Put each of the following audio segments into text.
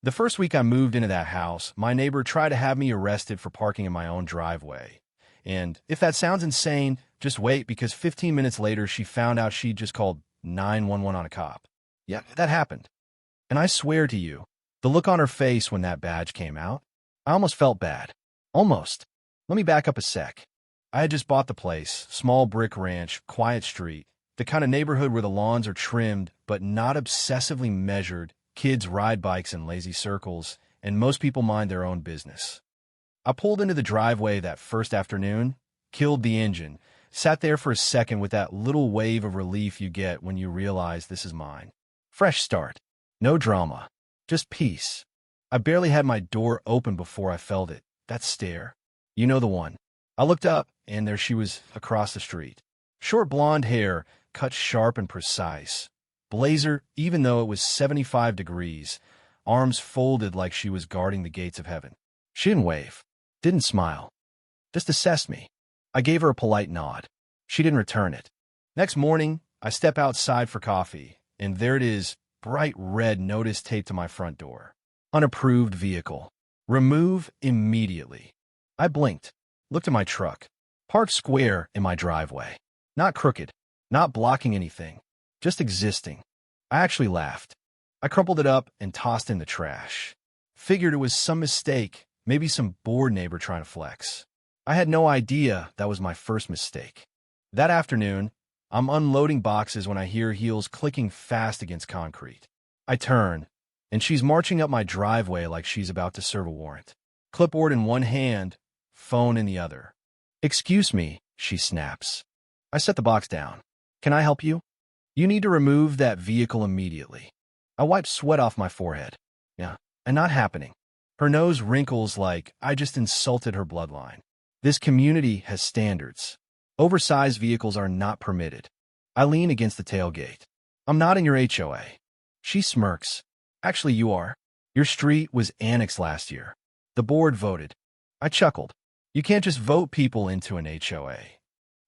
The first week I moved into that house, my neighbor tried to have me arrested for parking in my own driveway. And if that sounds insane, just wait, because 15 minutes later, she found out she'd just called 911 on a cop. Yeah, that happened. And I swear to you, the look on her face when that badge came out, I almost felt bad. Almost. Let me back up a sec. I had just bought the place, small brick ranch, quiet street, the kind of neighborhood where the lawns are trimmed but not obsessively measured, kids ride bikes in lazy circles, and most people mind their own business. I pulled into the driveway that first afternoon, killed the engine, sat there for a second with that little wave of relief you get when you realize this is mine. Fresh start. No drama. Just peace. I barely had my door open before I felt it. That stare. You know the one. I looked up, and there she was across the street. Short blonde hair, cut sharp and precise. Blazer, even though it was 75 degrees. Arms folded like she was guarding the gates of heaven. She didn't wave. Didn't smile. Just assessed me. I gave her a polite nod. She didn't return it. Next morning, I step outside for coffee, and there it is, bright red notice taped to my front door. Unapproved vehicle. Remove immediately. I blinked, looked at my truck. Parked square in my driveway. Not crooked, not blocking anything, just existing. I actually laughed. I crumpled it up and tossed in the trash. Figured it was some mistake, maybe some bored neighbor trying to flex. I had no idea that was my first mistake. That afternoon, I'm unloading boxes when I hear heels clicking fast against concrete. I turn, and she's marching up my driveway like she's about to serve a warrant. Clipboard in one hand, phone in the other. "Excuse me," she snaps. I set the box down. "Can I help you?" "You need to remove that vehicle immediately." I wipe sweat off my forehead. Yeah, and not happening. Her nose wrinkles like I just insulted her bloodline. This community has standards. Oversized vehicles are not permitted. I lean against the tailgate. "I'm not in your HOA." She smirks. "Actually, you are. Your street was annexed last year. The board voted." I chuckled. "You can't just vote people into an HOA."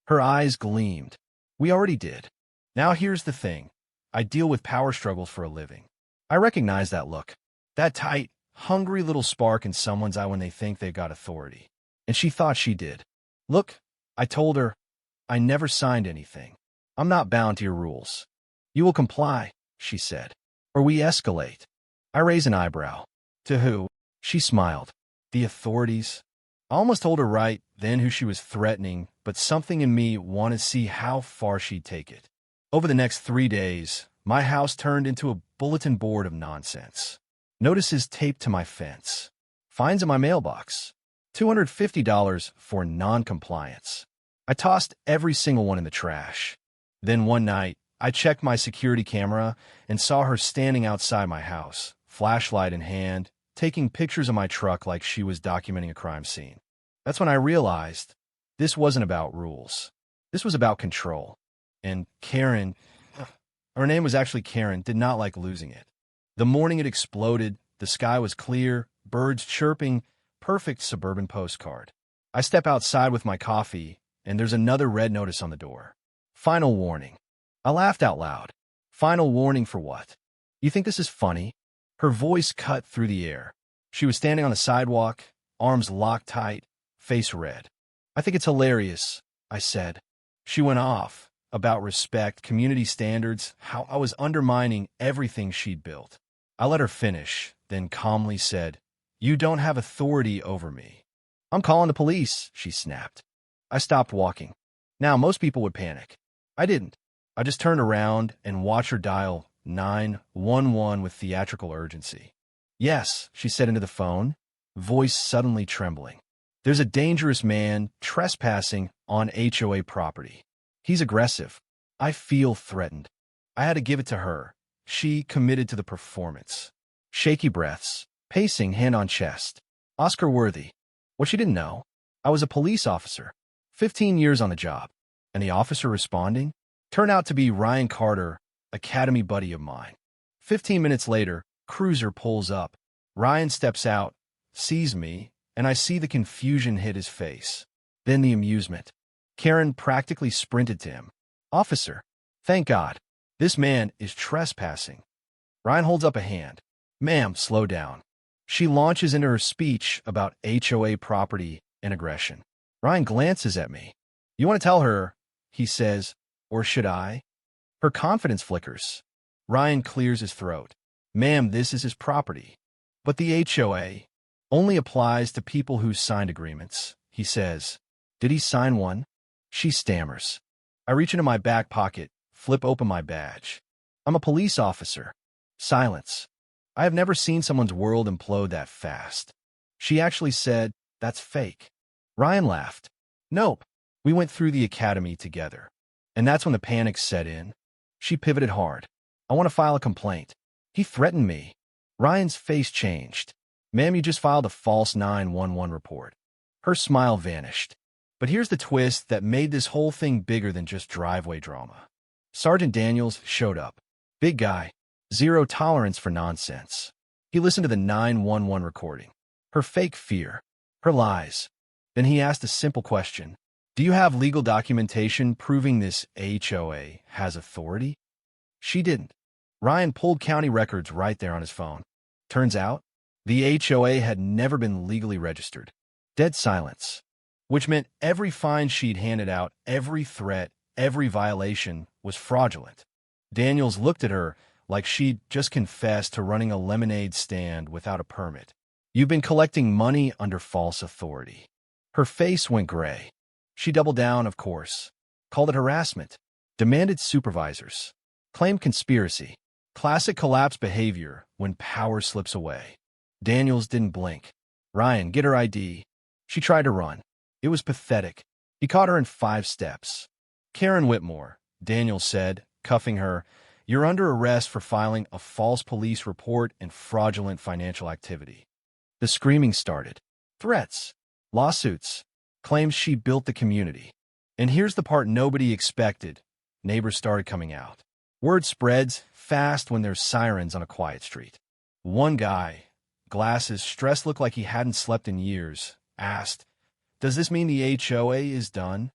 Her eyes gleamed. "We already did. Now here's the thing. I deal with power struggles for a living." I recognize that look. That tight, hungry little spark in someone's eye when they think they've got authority. And she thought she did. "Look," I told her, "I never signed anything. I'm not bound to your rules." "You will comply," she said, "or we escalate." I raise an eyebrow. "To who?" She smiled. "The authorities." I almost told her right then who she was threatening, but something in me wanted to see how far she'd take it. Over the next 3 days, my house turned into a bulletin board of nonsense. Notices taped to my fence. Fines in my mailbox. $250 for non-compliance. I tossed every single one in the trash. Then one night, I checked my security camera and saw her standing outside my house, flashlight in hand, taking pictures of my truck like she was documenting a crime scene. That's when I realized this wasn't about rules. This was about control. And Karen, her name was actually Karen, did not like losing it. The morning it exploded, the sky was clear, birds chirping, perfect suburban postcard. I step outside with my coffee, and there's another red notice on the door. Final warning. I laughed out loud. Final warning for what? You think this is funny? Her voice cut through the air. She was standing on the sidewalk, arms locked tight, face red. "I think it's hilarious," I said. She went off about respect, community standards, how I was undermining everything she'd built. I let her finish, then calmly said, "You don't have authority over me." "I'm calling the police," she snapped. I stopped walking. Now, most people would panic. I didn't. I just turned around and watched her dial 911 with theatrical urgency. "Yes," she said into the phone, voice suddenly trembling. "There's a dangerous man trespassing on HOA property. He's aggressive. I feel threatened." I had to give it to her. She committed to the performance. Shaky breaths, pacing hand on chest. Oscar worthy. What she didn't know, I was a police officer, 15 years on the job. And the officer responding turned out to be Ryan Carter, academy buddy of mine. 15 minutes later, cruiser pulls up. Ryan steps out, sees me, and I see the confusion hit his face. Then the amusement. Karen practically sprinted to him. "Officer, thank God. This man is trespassing." Ryan holds up a hand. Ma'am, slow down. She launches into her speech about HOA property and aggression. Ryan glances at me. You want to tell her, he says, or should I? Her confidence flickers. Ryan clears his throat. Ma'am, this is his property. But the HOA only applies to people who signed agreements, he says. Did he sign one? She stammers. I reach into my back pocket, flip open my badge. I'm a police officer. Silence. I have never seen someone's world implode that fast. She actually said, that's fake. Ryan laughed. Nope. We went through the academy together. And that's when the panic set in. She pivoted hard. I want to file a complaint. He threatened me. Ryan's face changed. Ma'am, you just filed a false 911 report. Her smile vanished. But here's the twist that made this whole thing bigger than just driveway drama. Sergeant Daniels showed up. Big guy. Zero tolerance for nonsense. He listened to the 911 recording. Her fake fear. Her lies. Then he asked a simple question. Do you have legal documentation proving this HOA has authority? She didn't. Ryan pulled county records right there on his phone. Turns out, the HOA had never been legally registered. Dead silence. Which meant every fine she'd handed out, every threat, every violation was fraudulent. Daniels looked at her like she'd just confessed to running a lemonade stand without a permit. You've been collecting money under false authority. Her face went gray. She doubled down, of course. Called it harassment. Demanded supervisors. Claimed conspiracy. Classic collapse behavior when power slips away. Daniels didn't blink. Ryan, get her ID. She tried to run. It was pathetic. He caught her in 5 steps. Karen Whitmore, Daniels said, cuffing her, you're under arrest for filing a false police report and fraudulent financial activity. The screaming started. Threats. Lawsuits. Claims she built the community. And here's the part nobody expected. Neighbors started coming out. Word spreads fast when there's sirens on a quiet street. One guy, glasses, stressed, looked like he hadn't slept in years, asked, does this mean the HOA is done?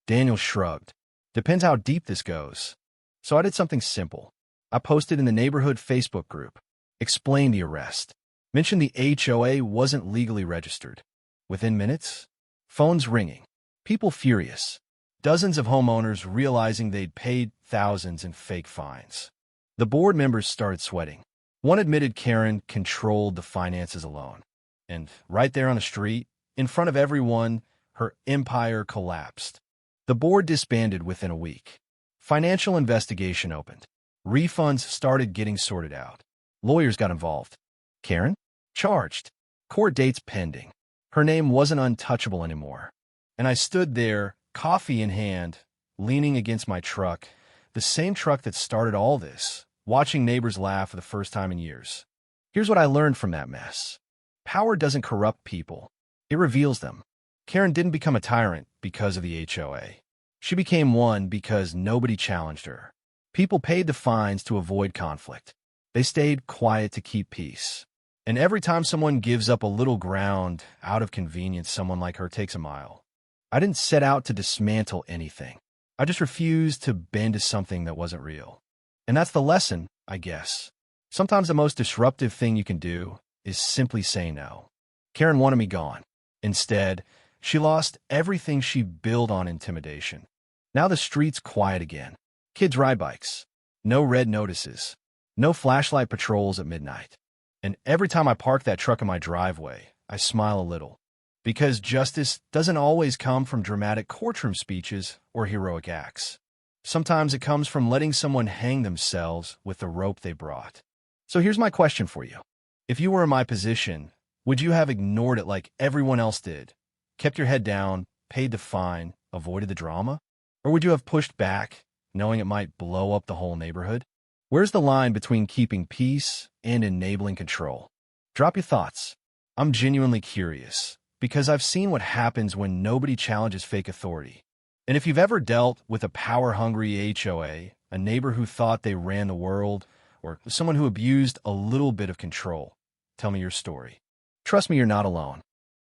Daniel shrugged. Depends how deep this goes. So I did something simple. I posted in the neighborhood Facebook group. Explained the arrest. Mentioned the HOA wasn't legally registered. Within minutes, phones ringing. People furious. Dozens of homeowners realizing they'd paid thousands in fake fines. The board members started sweating. One admitted Karen controlled the finances alone. And right there on the street, in front of everyone, her empire collapsed. The board disbanded within a week. Financial investigation opened. Refunds started getting sorted out. Lawyers got involved. Karen? Charged. Court dates pending. Her name wasn't untouchable anymore. And I stood there, coffee in hand, leaning against my truck, the same truck that started all this, watching neighbors laugh for the first time in years. Here's what I learned from that mess. Power doesn't corrupt people. It reveals them. Karen didn't become a tyrant because of the HOA. She became one because nobody challenged her. People paid the fines to avoid conflict. They stayed quiet to keep peace. And every time someone gives up a little ground out of convenience, someone like her takes a mile. I didn't set out to dismantle anything. I just refused to bend to something that wasn't real. And that's the lesson, I guess. Sometimes the most disruptive thing you can do is simply say no. Karen wanted me gone. Instead, she lost everything she built on intimidation. Now the street's quiet again. Kids ride bikes. No red notices. No flashlight patrols at midnight. And every time I park that truck in my driveway, I smile a little. Because justice doesn't always come from dramatic courtroom speeches or heroic acts. Sometimes it comes from letting someone hang themselves with the rope they brought. So here's my question for you. If you were in my position, would you have ignored it like everyone else did? Kept your head down, paid the fine, avoided the drama? Or would you have pushed back, knowing it might blow up the whole neighborhood? Where's the line between keeping peace and enabling control? Drop your thoughts. I'm genuinely curious, because I've seen what happens when nobody challenges fake authority. And if you've ever dealt with a power-hungry HOA, a neighbor who thought they ran the world, or someone who abused a little bit of control, tell me your story. Trust me, you're not alone.